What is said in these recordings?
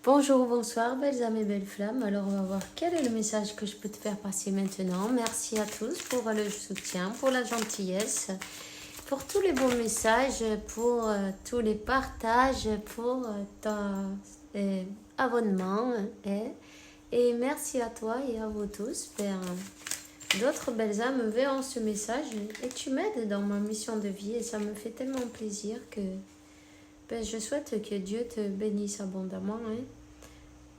Bonjour, bonsoir, belles âmes et belles flammes. Alors, on va voir quel est le message que je peux te faire passer maintenant. Merci à tous pour le soutien, pour la gentillesse, pour tous les bons messages, pour tous les partages, pour ton abonnement. Et merci à toi et à vous tous. D'autres belles âmes verront ce message et tu m'aides dans ma mission de vie et ça me fait tellement plaisir que je souhaite que Dieu te bénisse abondamment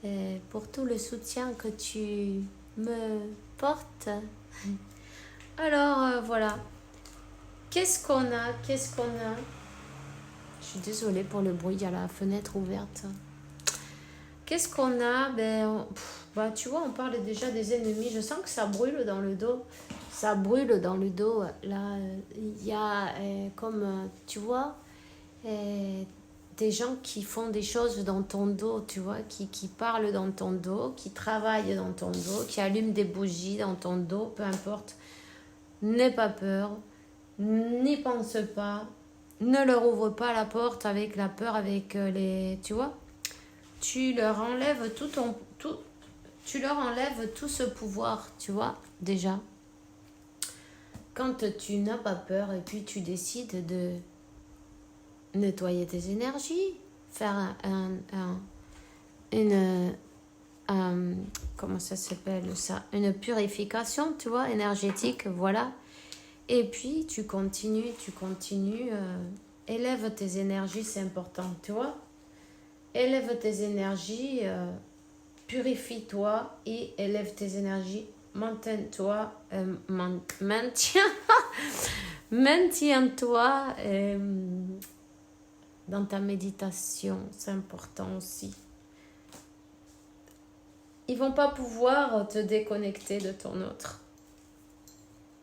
et pour tout le soutien que tu me portes. Alors voilà, qu'est-ce qu'on a? Je suis désolée pour le bruit, il y a la fenêtre ouverte. Qu'est-ce qu'on a? Tu vois, on parle déjà des ennemis. Je sens que ça brûle dans le dos. Ça brûle dans le dos. Là, il y a comme, tu vois, des gens qui font des choses dans ton dos, tu vois, qui parlent dans ton dos, qui travaillent dans ton dos, qui allument des bougies dans ton dos, peu importe. N'aie pas peur, n'y pense pas, ne leur ouvre pas la porte avec la peur, avec les... Tu vois, tu leur enlèves tu leur enlèves tout ce pouvoir, tu vois, déjà. Quand tu n'as pas peur et puis tu décides de nettoyer tes énergies, faire comment ça s'appelle ça, une purification, tu vois, énergétique, voilà. Et puis tu continues, élève tes énergies, c'est important, tu vois. Élève tes énergies, purifie-toi et élève tes énergies. Maintiens-toi, maintiens-toi dans ta méditation, c'est important aussi. Ils vont pas pouvoir te déconnecter de ton autre.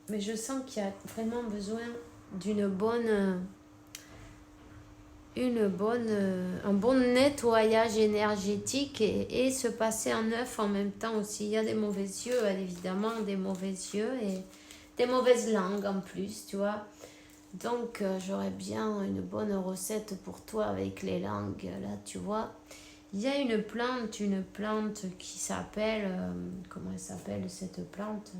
Mais je sens qu'il y a vraiment besoin un bon nettoyage énergétique et se passer en neuf en même temps aussi. Il y a des mauvais yeux, évidemment, des mauvais yeux et des mauvaises langues en plus, tu vois. Donc, j'aurais bien une bonne recette pour toi avec les langues, là, tu vois. Il y a une plante qui s'appelle... comment elle s'appelle cette plante?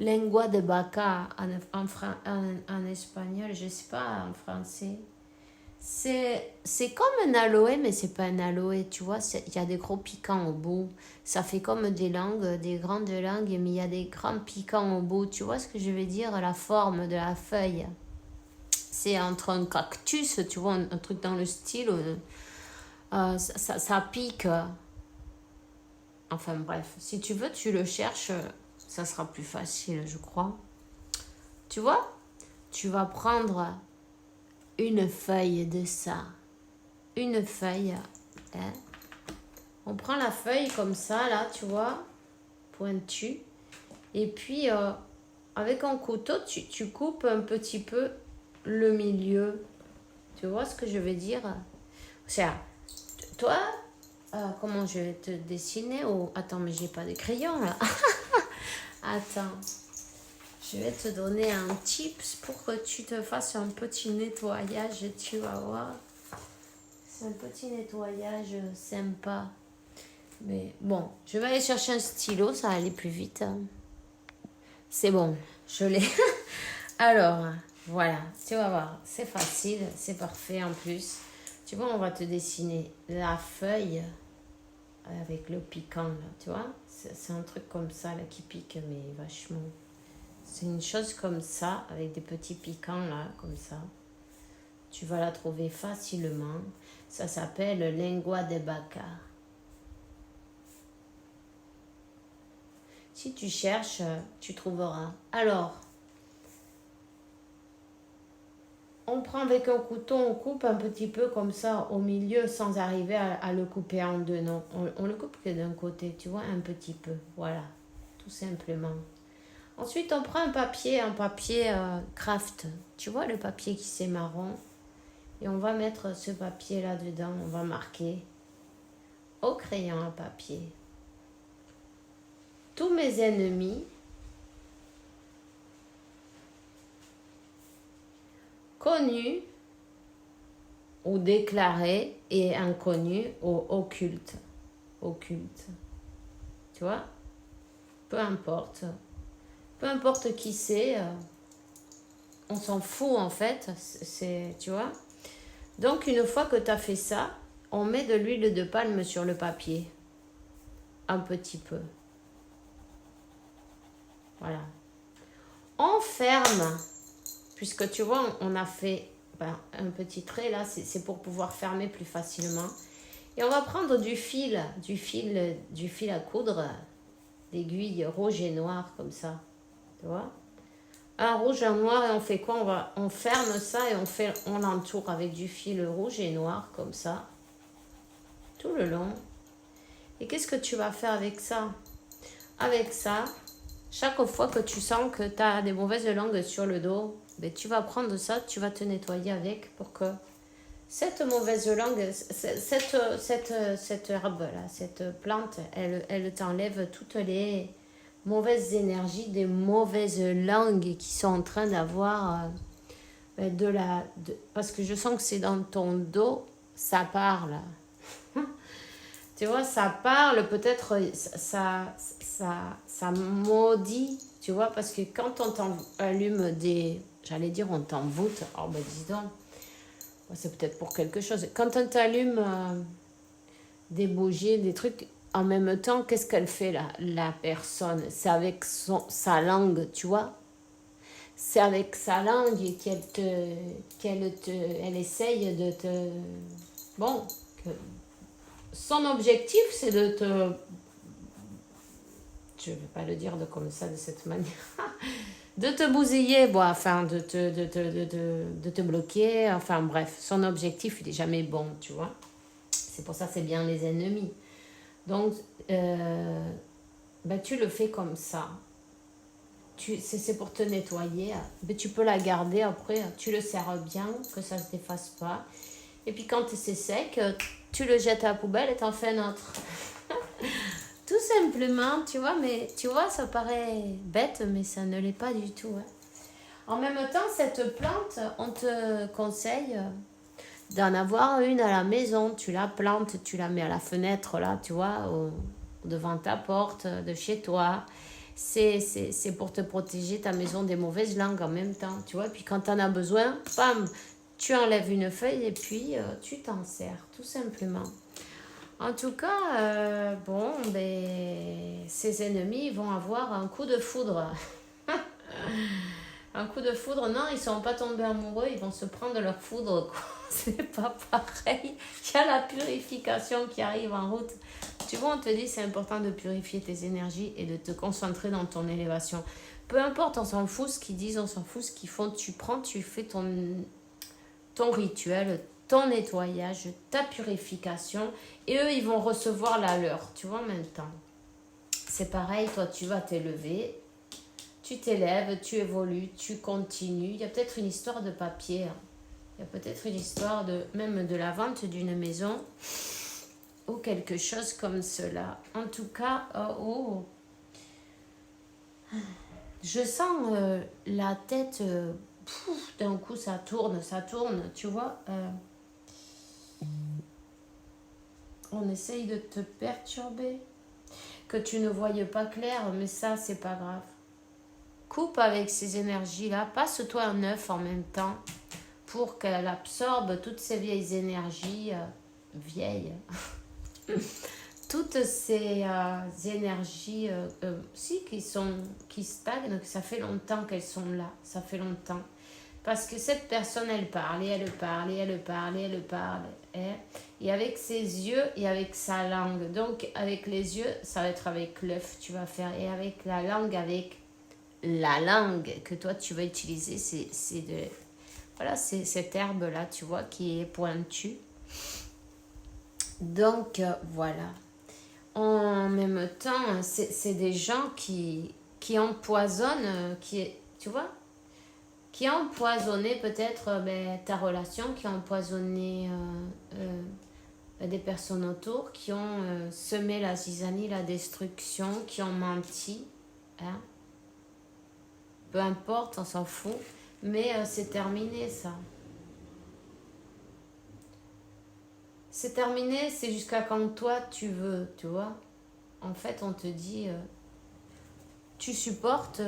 Lengua de vaca en espagnol, je sais pas en français. C'est comme un aloe, mais c'est pas un aloe, tu vois. Il y a des gros piquants au bout. Ça fait comme des langues, des grandes langues, mais il y a des grands piquants au bout. Tu vois ce que je veux dire? La forme de la feuille. C'est entre un cactus, tu vois, un truc dans le style. Ça pique. Enfin bref, si tu veux, tu le cherches, ça sera plus facile, je crois. Tu vois, tu vas prendre une feuille de ça. Une feuille. Hein. On prend la feuille comme ça, là, tu vois, pointue. Et puis, avec un couteau, tu coupes un petit peu le milieu. Tu vois ce que je veux dire? C'est toi, comment je vais te dessiner? Attends, mais j'ai pas de crayon, là. Attends. Je vais te donner un tips pour que tu te fasses un petit nettoyage, tu vas voir. C'est un petit nettoyage sympa. Mais bon, je vais aller chercher un stylo, ça va aller plus vite. C'est bon, je l'ai. Alors, voilà, tu vas voir, c'est facile, c'est parfait en plus. Tu vois, on va te dessiner la feuille avec le piquant, là, tu vois. C'est un truc comme ça, là, qui pique, mais vachement. C'est une chose comme ça, avec des petits piquants là, comme ça. Tu vas la trouver facilement. Ça s'appelle lengua de vaca. Si tu cherches, tu trouveras. Alors, on prend avec un couteau, on coupe un petit peu comme ça au milieu sans arriver à le couper en deux. Non, on le coupe que d'un côté, tu vois, un petit peu. Voilà, tout simplement. Ensuite, on prend un papier craft. Tu vois le papier qui c'est marron. Et on va mettre ce papier là dedans. On va marquer au crayon à papier. Tous mes ennemis connus ou déclaré et inconnu ou occulte. Occulte. Tu vois? Peu importe. Peu importe qui c'est, on s'en fout en fait. Tu vois? Donc une fois que tu as fait ça, on met de l'huile de palme sur le papier. Un petit peu. Voilà. On ferme. Puisque tu vois, on a fait un petit trait là, c'est pour pouvoir fermer plus facilement. Et on va prendre du fil à coudre, d'aiguilles rouge et noir comme ça. Tu vois? Un rouge, un noir, et on fait quoi? On ferme ça et on l'entoure avec du fil rouge et noir comme ça, tout le long. Et qu'est-ce que tu vas faire avec ça? Avec ça, chaque fois que tu sens que tu as des mauvaises langues sur le dos, ben, tu vas prendre ça, tu vas te nettoyer avec pour que cette mauvaise langue, cette herbe-là, cette plante, elle t'enlève toutes les mauvaises énergies, des mauvaises langues qui sont en train d'avoir parce que je sens que c'est dans ton dos, ça parle. Tu vois, ça parle, peut-être ça maudit, tu vois, parce que quand on t'allume j'allais dire on t'envoûte, oh ben dis donc, c'est peut-être pour quelque chose. Quand on t'allume des bougies, des trucs, en même temps, qu'est-ce qu'elle fait la personne? C'est avec sa langue, tu vois. C'est avec sa langue qu'elle essaye de te... Bon, son objectif, c'est de te... Je ne vais pas le dire comme ça, de cette manière. De te bousiller, bon, enfin, de te bloquer. Enfin, bref, son objectif, il n'est jamais bon, tu vois. C'est pour ça que c'est bien les ennemis. Donc, tu le fais comme ça. C'est pour te nettoyer. Mais tu peux la garder après. Tu le serres bien, que ça ne se défasse pas. Et puis quand c'est sec, tu le jettes à la poubelle et t'en fais un autre. Tout simplement, tu vois, mais tu vois, ça paraît bête, mais ça ne l'est pas du tout. Hein. En même temps, cette plante, on te conseille d'en avoir une à la maison. Tu la plantes, tu la mets à la fenêtre, là, tu vois, devant ta porte de chez toi. C'est pour te protéger ta maison des mauvaises langues en même temps, tu vois. Et puis quand tu en as besoin, bam, tu enlèves une feuille et puis tu t'en sers, tout simplement. En tout cas, ces ennemis vont avoir un coup de foudre. Un coup de foudre, non, ils ne sont pas tombés amoureux, ils vont se prendre leur foudre, quoi. C'est pas pareil. Il y a la purification qui arrive en route. Tu vois, on te dit c'est important de purifier tes énergies et de te concentrer dans ton élévation. Peu importe, on s'en fout ce qu'ils disent, on s'en fout ce qu'ils font. Tu fais ton rituel, ton nettoyage, ta purification. Et eux, ils vont recevoir la leur, tu vois, en même temps. C'est pareil, toi, tu vas t'élever. Tu t'élèves, tu évolues, tu continues. Il y a peut-être une histoire de papier. Hein. Il y a peut-être une histoire même de la vente d'une maison ou quelque chose comme cela. En tout cas, je sens la tête, d'un coup ça tourne, tu vois. On essaye de te perturber, que tu ne voyais pas clair, mais ça, c'est pas grave. Coupe avec ces énergies-là, passe-toi un œuf en même temps pour qu'elle absorbe toutes ces vieilles énergies vieilles. Toutes ces énergies qui stagnent, que ça fait longtemps qu'elles sont là, ça fait longtemps. Parce que cette personne, elle parle, et elle parle, et elle parle, et elle parle. Et avec ses yeux et avec sa langue. Donc, avec les yeux, ça va être avec l'œuf, tu vas faire. Et avec la langue, la langue que toi, tu vas utiliser, c'est cette herbe-là, tu vois, qui est pointue. Donc, voilà. En même temps, c'est des gens qui empoisonnent, tu vois, qui a empoisonné peut-être ta relation, qui a empoisonné des personnes autour, qui ont semé la zizanie, la destruction, qui ont menti. Hein. Peu importe, on s'en fout. Mais c'est terminé, ça. c'est terminé, c'est jusqu'à quand toi tu veux, tu vois. En fait, on te dit, tu supportes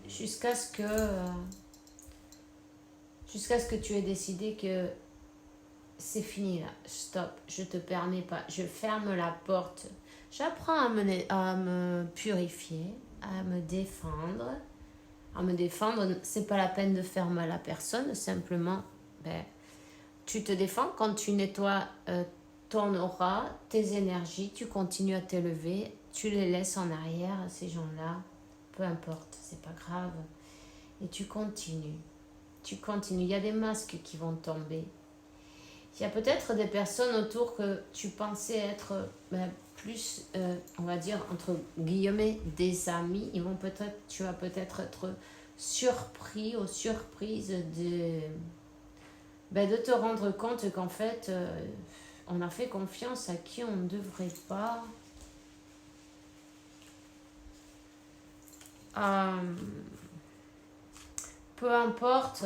jusqu'à ce que tu aies décidé que c'est fini là, stop, je te permets pas, je ferme la porte. J'apprends à me purifier, à me défendre. À me défendre, c'est pas la peine de faire mal à personne, simplement, ben, tu te défends quand tu nettoies ton aura, tes énergies, tu continues à t'élever, tu les laisses en arrière, ces gens-là, peu importe, c'est pas grave. Et tu continues, il y a des masques qui vont tomber. Il y a peut-être des personnes autour que tu pensais être plus, on va dire, entre guillemets, des amis. Tu vas peut-être être surpris ou surprise de te rendre compte qu'en fait, on a fait confiance à qui on ne devrait pas. Peu importe.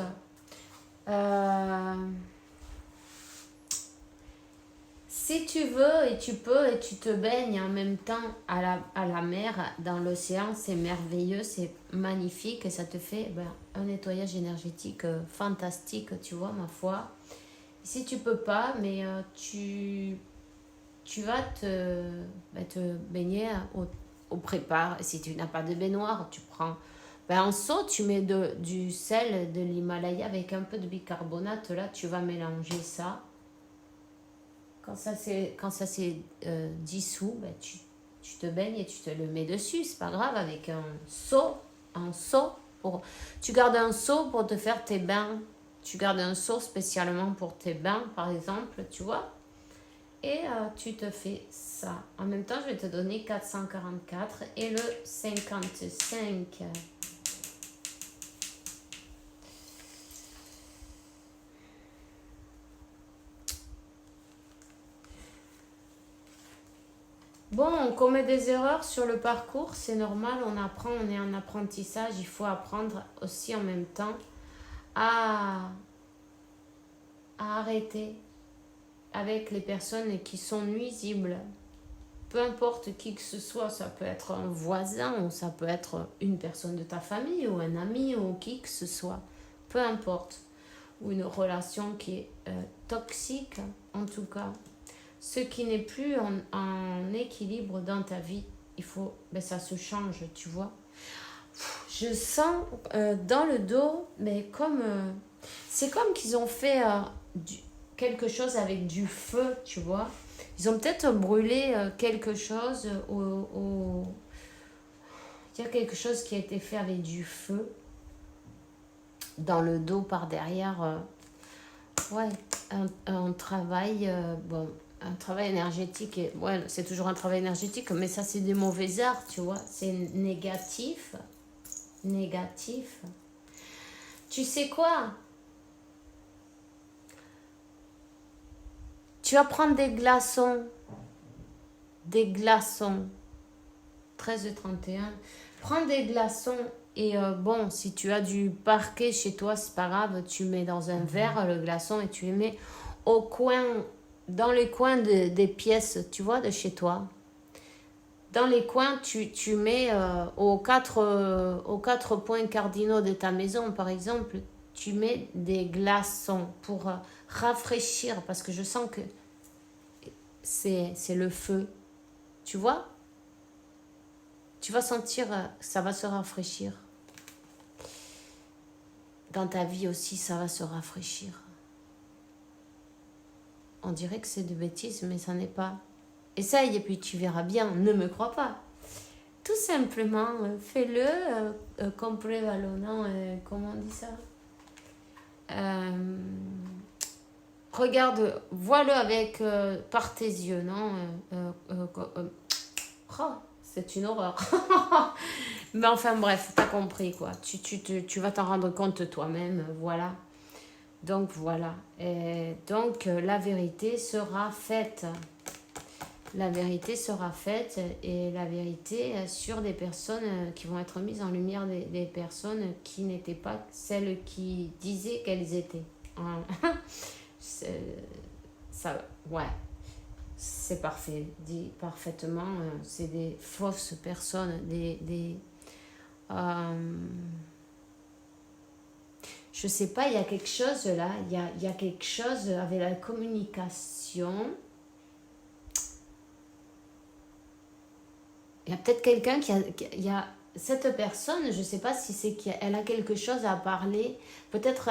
Si tu veux et tu peux et tu te baignes en même temps à la mer, dans l'océan, c'est merveilleux, c'est magnifique et ça te fait un nettoyage énergétique fantastique, tu vois, ma foi. Si tu peux pas, mais tu vas te baigner au prépare. Et si tu n'as pas de baignoire, tu prends en seau, tu mets du sel de l'Himalaya avec un peu de bicarbonate. Là, tu vas mélanger ça. Quand ça s'est dissous, tu te baignes et tu te le mets dessus. C'est pas grave, avec un seau. Tu gardes un seau pour te faire tes bains. Tu gardes un seau spécialement pour tes bains, par exemple, tu vois. Et tu te fais ça. En même temps, je vais te donner 444 et le 55. Bon, on commet des erreurs sur le parcours, c'est normal, on apprend, on est en apprentissage, il faut apprendre aussi en même temps à arrêter avec les personnes qui sont nuisibles. Peu importe qui que ce soit, ça peut être un voisin ou ça peut être une personne de ta famille ou un ami ou qui que ce soit. Peu importe. Ou une relation qui est toxique, en tout cas. Ce qui n'est plus en équilibre dans ta vie, ça se change, tu vois. Je sens dans le dos, mais c'est comme qu'ils ont fait quelque chose avec du feu, tu vois. Ils ont peut-être brûlé quelque chose il y a quelque chose qui a été fait avec du feu dans le dos par derrière. Ouais, un travail, un travail énergétique. C'est toujours un travail énergétique, mais ça, c'est des mauvais arts, tu vois. C'est négatif. Négatif. Tu sais quoi? Tu vas prendre des glaçons. Des glaçons. 13 de 31. Prends des glaçons et si tu as du parquet chez toi, c'est pas grave. Tu mets dans un verre le glaçon et tu les mets au coin, dans les coins des pièces, tu vois, de chez toi. Dans les coins, tu mets aux quatre points cardinaux de ta maison, par exemple, tu mets des glaçons pour rafraîchir, parce que je sens que c'est le feu. Tu vois? Tu vas sentir ça va se rafraîchir. Dans ta vie aussi, ça va se rafraîchir. On dirait que c'est de bêtises, mais ça n'est pas. Essaye et puis tu verras bien, ne me crois pas. Tout simplement, fais-le complévalent, comment on dit ça? Regarde, vois-le avec par tes yeux, non? C'est une horreur. Mais enfin bref, t'as compris quoi. Tu vas t'en rendre compte toi-même, voilà. Donc voilà. Et donc la vérité sera faite. La vérité sera faite et la vérité sur des personnes qui vont être mises en lumière, des personnes qui n'étaient pas celles qui disaient qu'elles étaient. C'est ça, ouais, c'est parfait, dit parfaitement. C'est des fausses personnes, je sais pas, il y a quelque chose là, il y a quelque chose avec la communication. Il y a peut-être quelqu'un il y a cette personne, je sais pas si c'est qu'elle a quelque chose à parler. Peut-être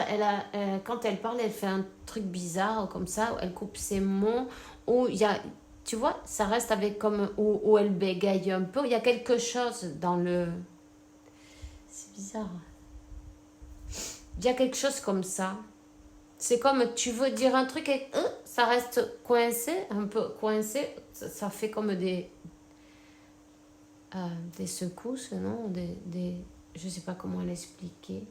quand elle parle, elle fait un truc bizarre comme ça, elle coupe ses mots, ou il y a, tu vois, ça reste avec comme, où elle bégaye un peu. Il y a quelque chose dans le... C'est bizarre. Il y a quelque chose comme ça. C'est comme tu veux dire un truc et ça reste coincé, un peu coincé. Ça fait comme des secousses, non je sais pas comment l'expliquer.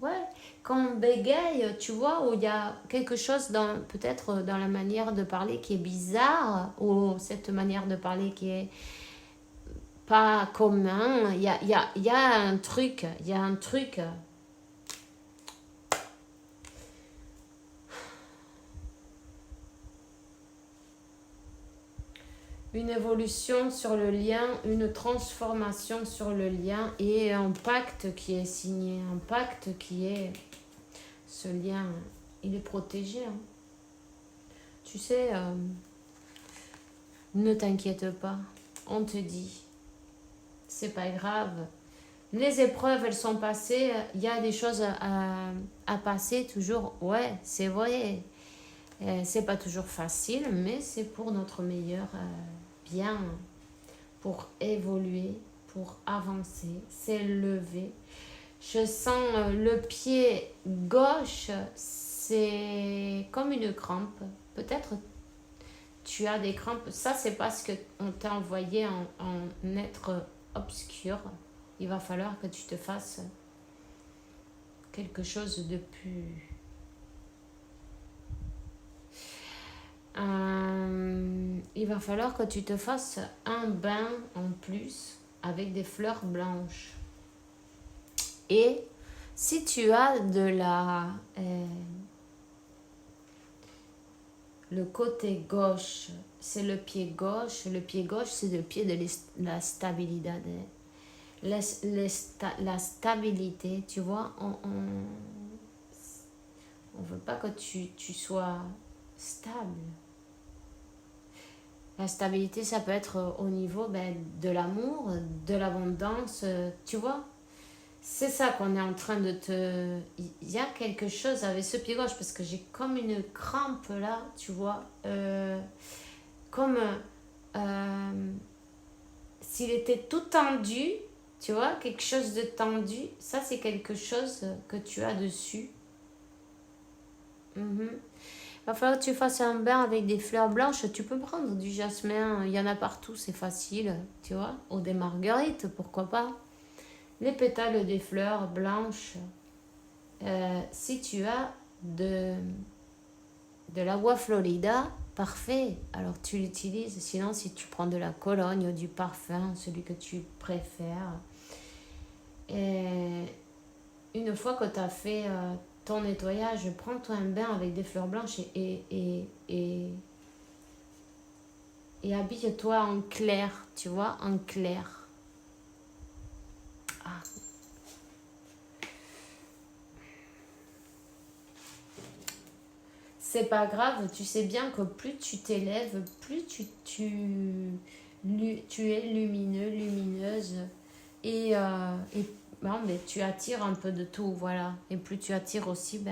Ouais, quand on bégaye, tu vois, où il y a quelque chose peut-être dans la manière de parler qui est bizarre, ou cette manière de parler qui est pas commun, il y a un truc, il y a un truc. Une évolution sur le lien, une transformation sur le lien et un pacte qui est signé, un pacte qui est... Ce lien, il est protégé. Hein. Tu sais, ne t'inquiète pas, on te dit, c'est pas grave. Les épreuves, elles sont passées, il y a des choses à passer toujours. Ouais, c'est vrai, c'est pas toujours facile, mais c'est pour notre meilleur bien, pour évoluer, pour avancer, s'élever. Je sens le pied gauche, c'est comme une crampe. Peut-être tu as des crampes. Ça, c'est parce qu'on t'a envoyé en être obscur. Il va falloir que tu te fasses quelque chose de plus... il va falloir que tu te fasses un bain en plus avec des fleurs blanches. Et si tu as de la... le côté gauche, c'est le pied gauche. Le pied gauche, c'est le pied de la stabilité. La stabilité, tu vois, on veut pas que tu sois stable. La stabilité, ça peut être au niveau de l'amour, de l'abondance, tu vois. C'est ça qu'on est en train de te... Il y a quelque chose avec ce pied gauche, parce que j'ai comme une crampe là, tu vois. Comme s'il était tout tendu, tu vois, quelque chose de tendu. Ça, c'est quelque chose que tu as dessus. Il va falloir que tu fasses un bain avec des fleurs blanches. Tu peux prendre du jasmin, il y en a partout, c'est facile, tu vois. Ou des marguerites, pourquoi pas. Les pétales des fleurs blanches. Si tu as de l'agua florida, parfait. Alors tu l'utilises. Sinon, si tu prends de la cologne ou du parfum, celui que tu préfères. Et une fois que tu as fait ton nettoyage, prends-toi un bain avec des fleurs blanches et habille-toi en clair, tu vois, en clair. Ah. C'est pas grave, tu sais bien que plus tu t'élèves, plus tu es lumineux, lumineuse et bon, mais tu attires un peu de tout, voilà. Et plus tu attires aussi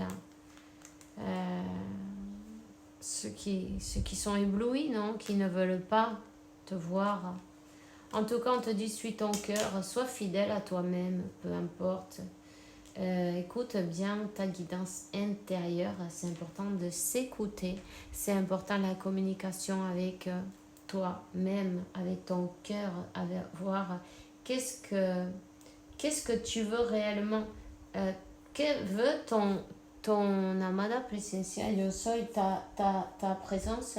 ceux qui sont éblouis, non, qui ne veulent pas te voir. En tout cas, on te dit, suis ton cœur, sois fidèle à toi-même, peu importe. Écoute bien ta guidance intérieure, c'est important de s'écouter, c'est important la communication avec toi-même, avec ton cœur, avec voir qu'est-ce que tu veux réellement, que veut ton amada presencia. Yo soy ta présence,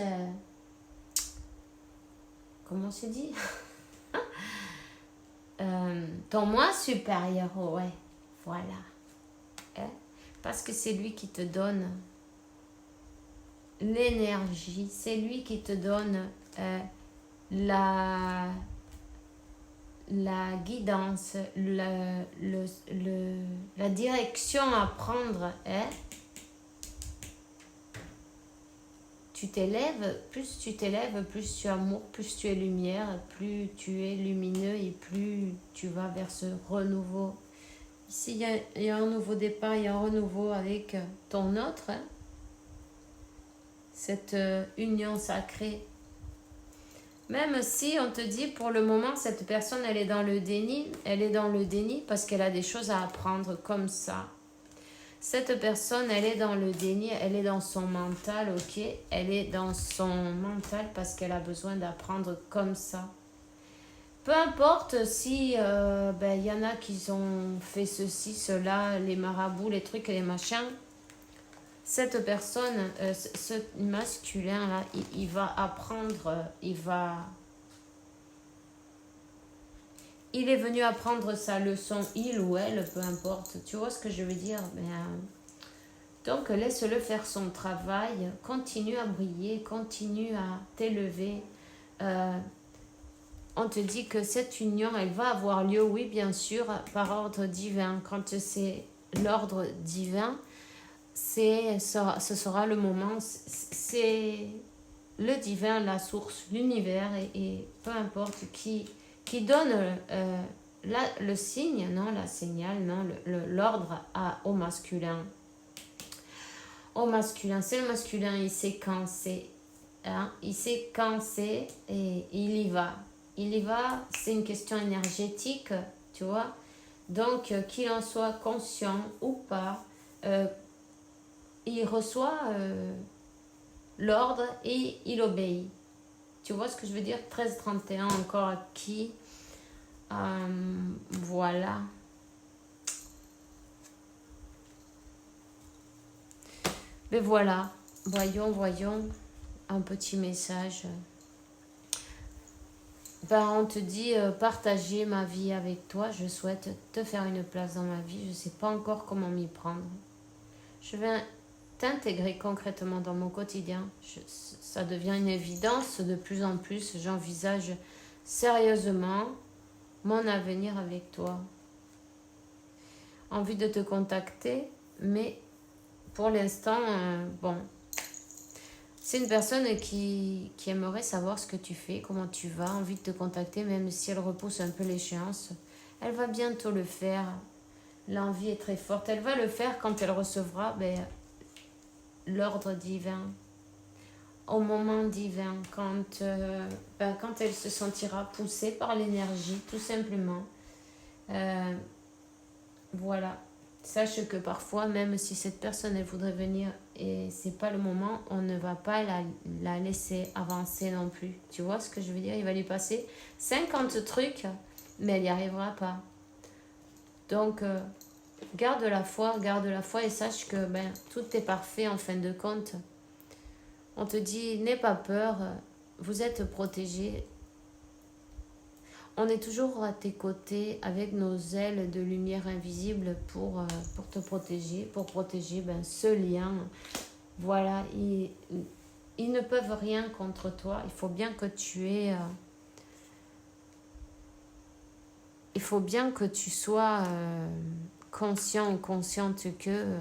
comment c'est dit ton moi supérieur, ouais. Voilà. Parce que c'est lui qui te donne l'énergie. C'est lui qui te donne la, la guidance, la direction à prendre. Hein. Tu t'élèves, plus tu amour, plus tu es lumière, plus tu es lumineux et plus tu vas vers ce renouveau. Ici, il y a un nouveau départ, il y a un renouveau avec ton autre. Hein. Cette union sacrée. Même si on te dit pour le moment, cette personne, elle est dans le déni parce qu'elle a des choses à apprendre comme ça. Cette personne, elle est dans le déni, elle est dans son mental, ok? Elle est dans son mental parce qu'elle a besoin d'apprendre comme ça. Peu importe si y en a qui ont fait ceci, cela, les marabouts, les trucs et les machins. Cette personne, ce masculin-là, il va apprendre, il est venu apprendre sa leçon, il ou elle, peu importe. Tu vois ce que je veux dire? Donc, laisse-le faire son travail, continue à briller, continue à t'élever. On te dit que cette union, elle va avoir lieu, oui, bien sûr, par ordre divin. Quand c'est l'ordre divin, ce sera le moment, c'est le divin, la source, l'univers, et peu importe qui donne le signe, non, la signal, non, l'ordre au masculin. Au masculin, c'est le masculin, il sait quand c'est, hein, il sait quand c'est et il y va. Il y va, c'est une question énergétique, tu vois. Donc, qu'il en soit conscient ou pas, il reçoit l'ordre et il obéit. Tu vois ce que je veux dire? 13-31 encore acquis. Voilà. Mais voilà, voyons un petit message. On te dit partager ma vie avec toi. Je souhaite te faire une place dans ma vie. Je ne sais pas encore comment m'y prendre. Je vais t'intégrer concrètement dans mon quotidien. Ça devient une évidence de plus en plus. J'envisage sérieusement mon avenir avec toi. Envie de te contacter, mais pour l'instant, c'est une personne qui aimerait savoir ce que tu fais, comment tu vas, envie de te contacter, même si elle repousse un peu l'échéance. Elle va bientôt le faire. L'envie est très forte. Elle va le faire quand elle recevra l'ordre divin, au moment divin, quand elle se sentira poussée par l'énergie, tout simplement. Voilà. Sache que parfois, même si cette personne elle voudrait venir et c'est pas le moment, on ne va pas la laisser avancer non plus. Tu vois ce que je veux dire? Il va lui passer 50 trucs, mais elle n'y arrivera pas. Donc, garde la foi et sache que tout est parfait en fin de compte. On te dit, n'aie pas peur, vous êtes protégé. On est toujours à tes côtés avec nos ailes de lumière invisible pour te protéger, pour protéger ce lien. Voilà, ils ne peuvent rien contre toi. Il faut bien que il faut bien que tu sois conscient ou consciente que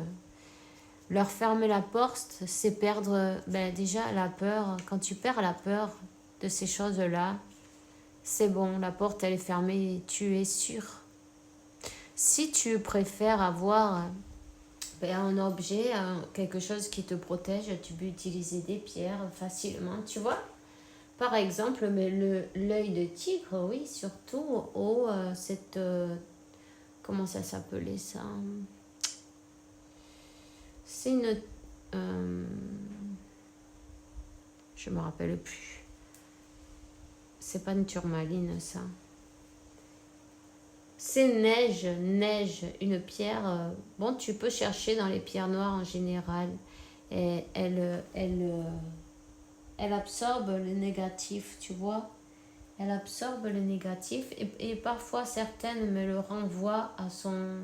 leur fermer la porte, c'est perdre déjà la peur. Quand tu perds la peur de ces choses-là, c'est bon, la porte elle est fermée, tu es sûr. Si tu préfères avoir un objet, quelque chose qui te protège, tu peux utiliser des pierres facilement, tu vois. Par exemple, l'œil de tigre, oui, surtout, comment ça s'appelait ça? C'est une... je me rappelle plus. C'est pas une tourmaline, ça. C'est neige, une pierre. Tu peux chercher dans les pierres noires en général. Et elle absorbe le négatif, tu vois. Elle absorbe le négatif et parfois certaines me le renvoient à son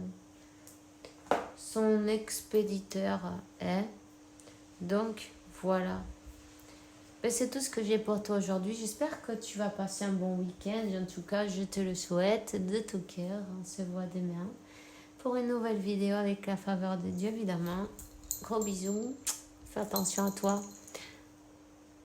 expéditeur. Donc, Voilà. Ben, c'est tout ce que j'ai pour toi aujourd'hui. J'espère que tu vas passer un bon week-end. En tout cas, je te le souhaite de tout cœur. On se voit demain pour une nouvelle vidéo avec la faveur de Dieu, évidemment. Gros bisous. Fais attention à toi.